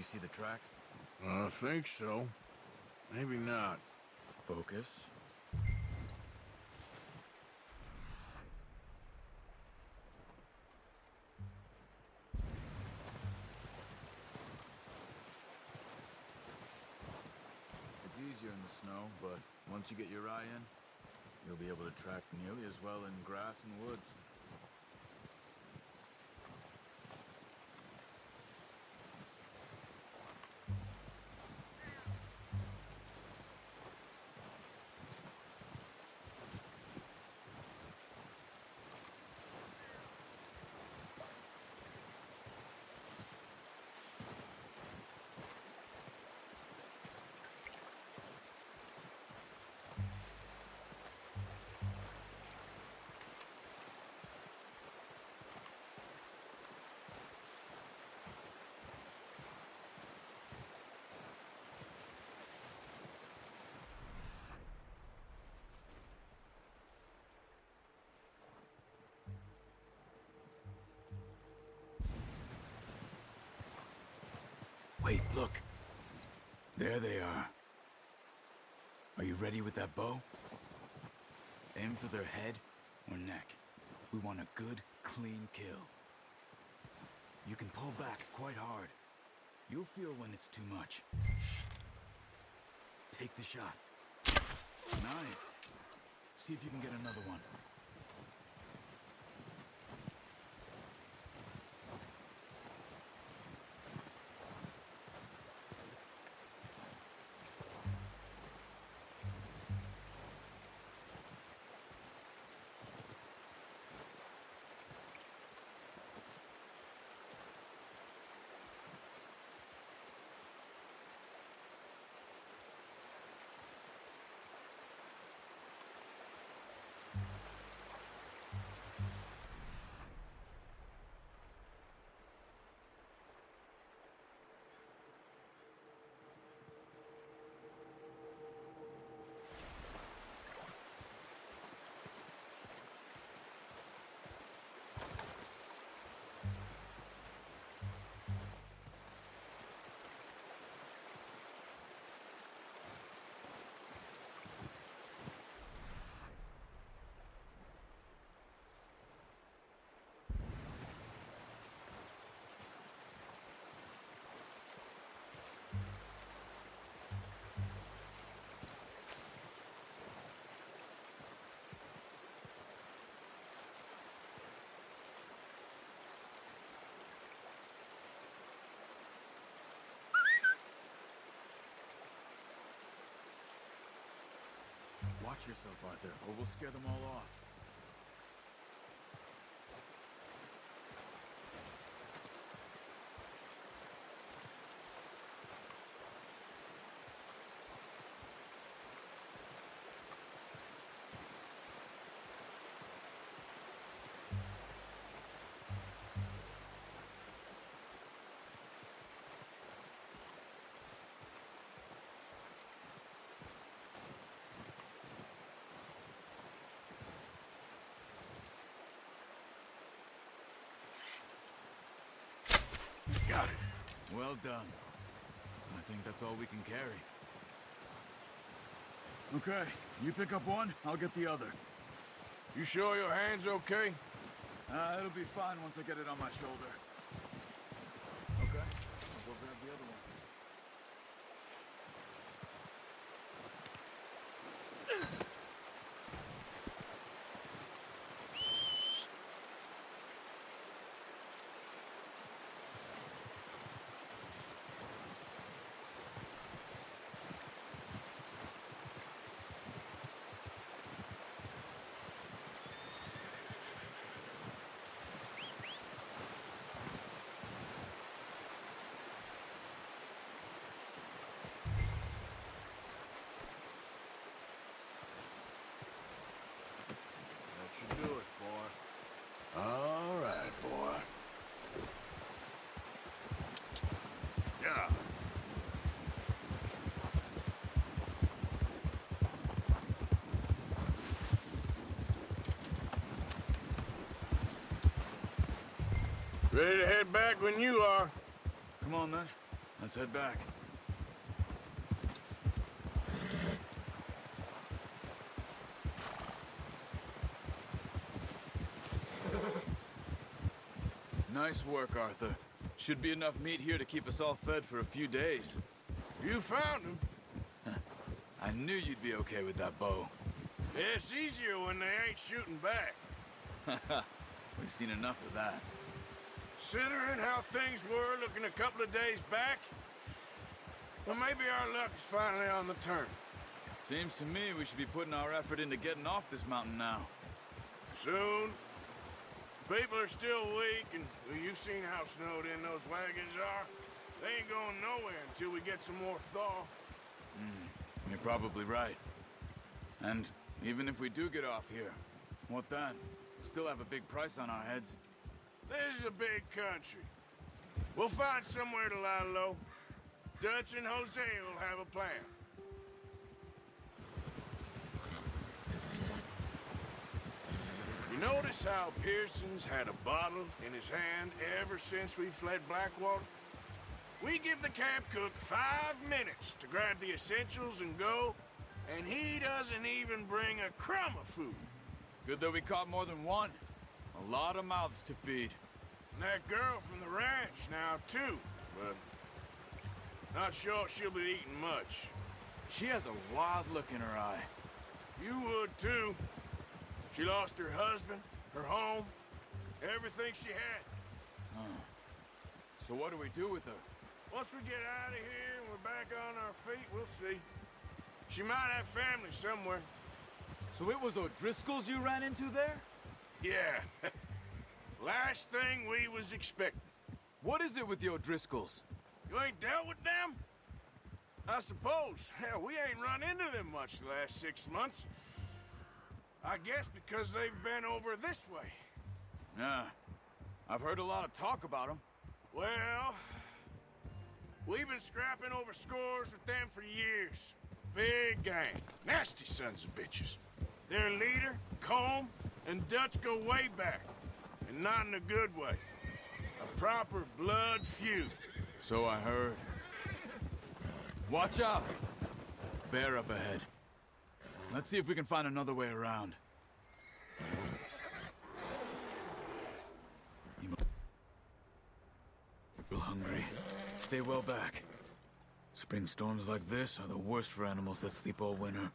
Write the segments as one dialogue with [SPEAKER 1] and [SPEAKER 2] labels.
[SPEAKER 1] see the tracks?
[SPEAKER 2] I think so. Maybe not.
[SPEAKER 1] Focus. It's easier in the snow, but once you get your eye in, you'll be able to track nearly as well in grass and woods. Wait, look. There they are. Are you ready with that bow? Aim for their head or neck. We want a good, clean kill. You can pull back quite hard. You'll feel when it's too much. Take the shot. Nice. See if you can get another one. Watch yourself, Arthur, or we'll scare them all off.
[SPEAKER 2] Got it.
[SPEAKER 1] Well done. I think that's all we can carry. Okay, you pick up one, I'll get the other.
[SPEAKER 2] You sure your hand's okay?
[SPEAKER 1] It'll be fine once I get it on my shoulder. Okay, I'll go grab the other one.
[SPEAKER 2] That should do it, boy. All right, boy. Yeah. Ready to head back when you are.
[SPEAKER 1] Come on, then. Let's head back. Nice work, Arthur. Should be enough meat here to keep us all fed for a few days.
[SPEAKER 2] You found him.
[SPEAKER 1] I knew you'd be okay with that bow.
[SPEAKER 2] It's easier when they ain't shooting back.
[SPEAKER 1] We've seen enough of that.
[SPEAKER 2] Considering how things were looking a couple of days back, well, maybe our luck is finally on the turn.
[SPEAKER 1] Seems to me we should be putting our effort into getting off this mountain now.
[SPEAKER 2] Soon. People are still weak, and well, you've seen how snowed in those wagons are. They ain't going nowhere until we get some more thaw.
[SPEAKER 1] You're probably right. And even if we do get off here, what then? Still have a big price on our heads.
[SPEAKER 2] This is a big country. We'll find somewhere to lie low. Dutch and Jose will have a plan. You notice how Pearson's had a bottle in his hand ever since we fled Blackwater? We give the camp cook 5 minutes to grab the essentials and go, and he doesn't even bring a crumb of food.
[SPEAKER 1] Good that we caught more than one. A lot of mouths to feed.
[SPEAKER 2] And that girl from the ranch now, too, but not sure she'll be eating much.
[SPEAKER 1] She has a wild look in her eye.
[SPEAKER 2] You would, too. She lost her husband, her home, everything she had.
[SPEAKER 1] So what do we do with her?
[SPEAKER 2] Once we get out of here and we're back on our feet, we'll see. She might have family somewhere.
[SPEAKER 1] So it was O'Driscoll's you ran into there?
[SPEAKER 2] Yeah. Last thing we was expecting.
[SPEAKER 1] What is it with the O'Driscolls?
[SPEAKER 2] You ain't dealt with them? I suppose. Hell, we ain't run into them much the last 6 months. I guess because they've been over this way.
[SPEAKER 1] Yeah. I've heard a lot of talk about them.
[SPEAKER 2] Well, we've been scrapping over scores with them for years. Big gang. Nasty sons of bitches. Their leader, Colm, and Dutch go way back. And not in a good way. A proper blood feud.
[SPEAKER 1] So I heard. Watch out! Bear up ahead. Let's see if we can find another way around. You feel hungry. Stay well back. Spring storms like this are the worst for animals that sleep all winter.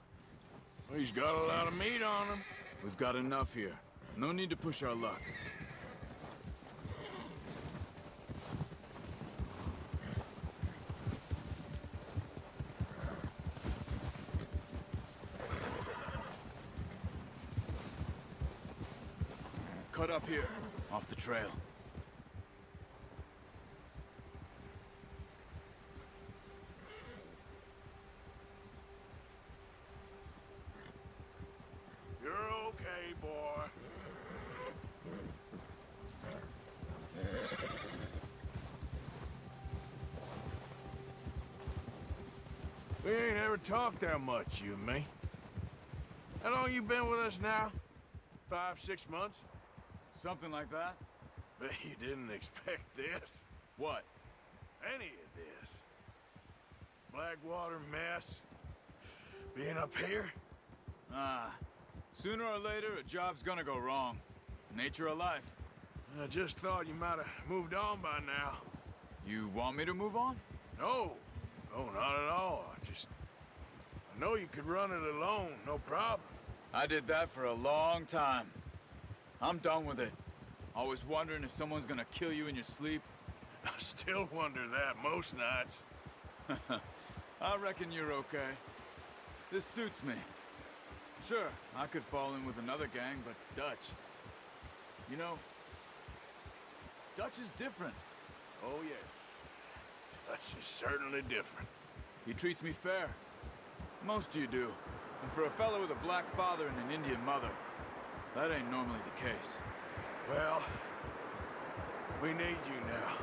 [SPEAKER 2] Well, he's got a lot of meat on him.
[SPEAKER 1] We've got enough here. No need to push our luck. Cut up here, off the trail.
[SPEAKER 2] You're okay, boy. We ain't ever talked that much, you and me. How long you been with us now? 5, 6 months?
[SPEAKER 1] Something like that?
[SPEAKER 2] Bet you didn't expect this.
[SPEAKER 1] What?
[SPEAKER 2] Any of this. Blackwater mess. Being up here.
[SPEAKER 1] Sooner or later, a job's gonna go wrong. Nature of life.
[SPEAKER 2] I just thought you might have moved on by now.
[SPEAKER 1] You want me to move on?
[SPEAKER 2] No. No, not at all. I know you could run it alone, no problem.
[SPEAKER 1] I did that for a long time. I'm done with it. Always wondering if someone's gonna kill you in your sleep.
[SPEAKER 2] I still wonder that most nights.
[SPEAKER 1] I reckon you're okay. This suits me. Sure, I could fall in with another gang, but Dutch... You know, Dutch is different.
[SPEAKER 2] Oh, yes. Dutch is certainly different.
[SPEAKER 1] He treats me fair. Most you do. And for a fellow with a black father and an Indian mother, that ain't normally the case.
[SPEAKER 2] Well, we need you now.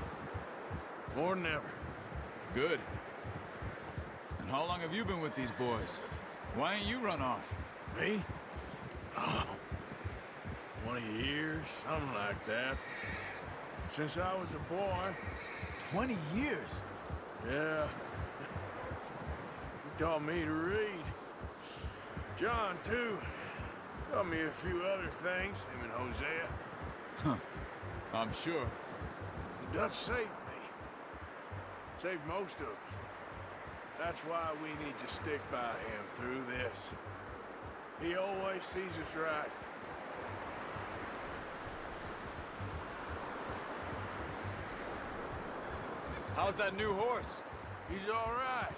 [SPEAKER 2] More than ever.
[SPEAKER 1] Good. And how long have you been with these boys? Why ain't you run off?
[SPEAKER 2] Me? Oh, 20 years, something like that. Since I was a boy.
[SPEAKER 1] 20 years?
[SPEAKER 2] Yeah. He taught me to read. John, too. Taught me a few other things, him and Hosea.
[SPEAKER 1] I'm sure.
[SPEAKER 2] The Dutch saved me. Saved most of us. That's why we need to stick by him through this. He always sees us right.
[SPEAKER 1] How's that new horse?
[SPEAKER 2] He's all right.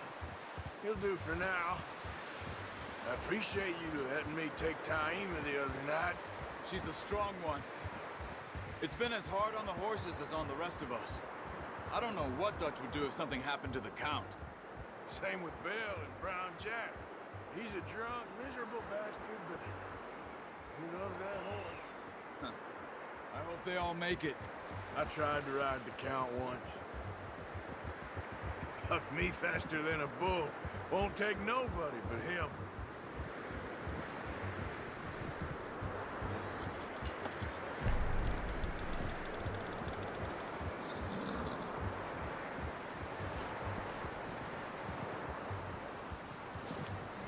[SPEAKER 2] He'll do for now. I appreciate you letting me take Taima the other night.
[SPEAKER 1] She's a strong one. It's been as hard on the horses as on the rest of us. I don't know what Dutch would do if something happened to the Count.
[SPEAKER 2] Same with Bill and Brown Jack. He's a drunk, miserable bastard, but he loves that horse.
[SPEAKER 1] I hope they all make it.
[SPEAKER 2] I tried to ride the Count once. Bucked me faster than a bull. Won't take nobody but him.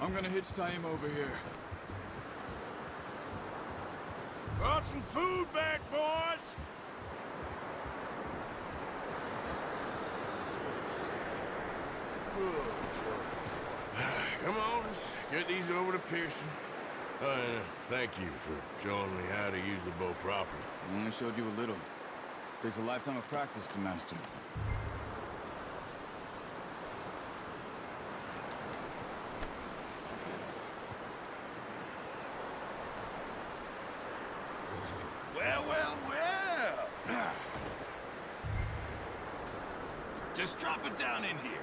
[SPEAKER 1] I'm gonna hitch Taima over here.
[SPEAKER 2] Brought some food back, boys! Come on, let's get these over to Pearson. Thank you for showing me how to use the bow properly.
[SPEAKER 1] I only showed you a little. Takes a lifetime of practice to master.
[SPEAKER 2] Well, well, well! Just drop it down in here.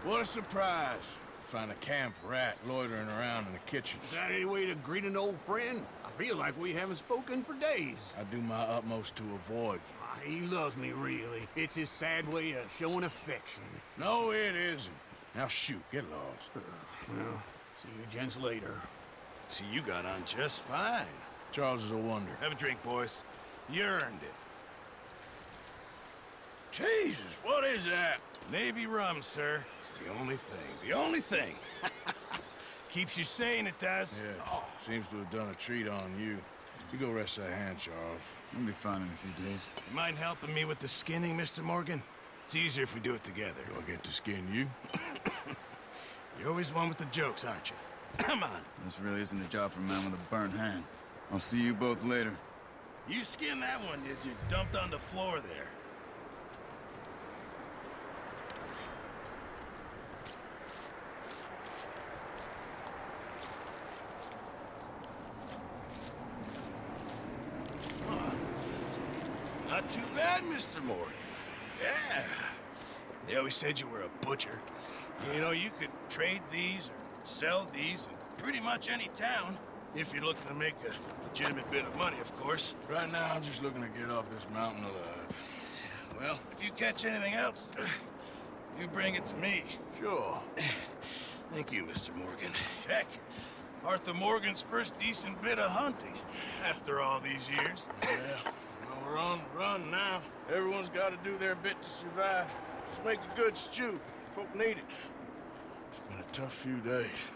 [SPEAKER 2] What a surprise. Find a camp rat loitering around in the kitchen.
[SPEAKER 3] Is that any way to greet an old friend? I feel like we haven't spoken for days.
[SPEAKER 2] I do my utmost to avoid you.
[SPEAKER 3] He loves me, really. It's his sad way of showing affection.
[SPEAKER 2] No, it isn't. Now shoot, get lost.
[SPEAKER 3] Well, see you gents later.
[SPEAKER 2] See, you got on just fine. Charles is a wonder.
[SPEAKER 4] Have a drink, boys. You earned it.
[SPEAKER 2] Jesus, what is that?
[SPEAKER 4] Navy rum, sir. It's the only thing. The only thing. Keeps you sane, it does.
[SPEAKER 2] Yeah, seems to have done a treat on you. You go rest that hand, Charles.
[SPEAKER 1] We'll be fine in a few days.
[SPEAKER 4] You mind helping me with the skinning, Mr. Morgan? It's easier if we do it together.
[SPEAKER 2] Do I get to skin you?
[SPEAKER 4] You're always one with the jokes, aren't you? Come on.
[SPEAKER 1] This really isn't a job for a man with a burnt hand. I'll see you both later.
[SPEAKER 4] You skinned that one you dumped on the floor there. Not too bad, Mr. Morgan. Yeah. They always said you were a butcher. You know, you could trade these or sell these in pretty much any town. If you're looking to make a legitimate bit of money, of course.
[SPEAKER 2] Right now, I'm just looking to get off this mountain alive.
[SPEAKER 4] Well, if you catch anything else, you bring it to me.
[SPEAKER 2] Sure.
[SPEAKER 4] Thank you, Mr. Morgan. Heck, Arthur Morgan's first decent bit of hunting after all these years.
[SPEAKER 2] Yeah. Well, we're on the run now. Everyone's got to do their bit to survive. Just make a good stew. Folk need it. It's been a tough few days.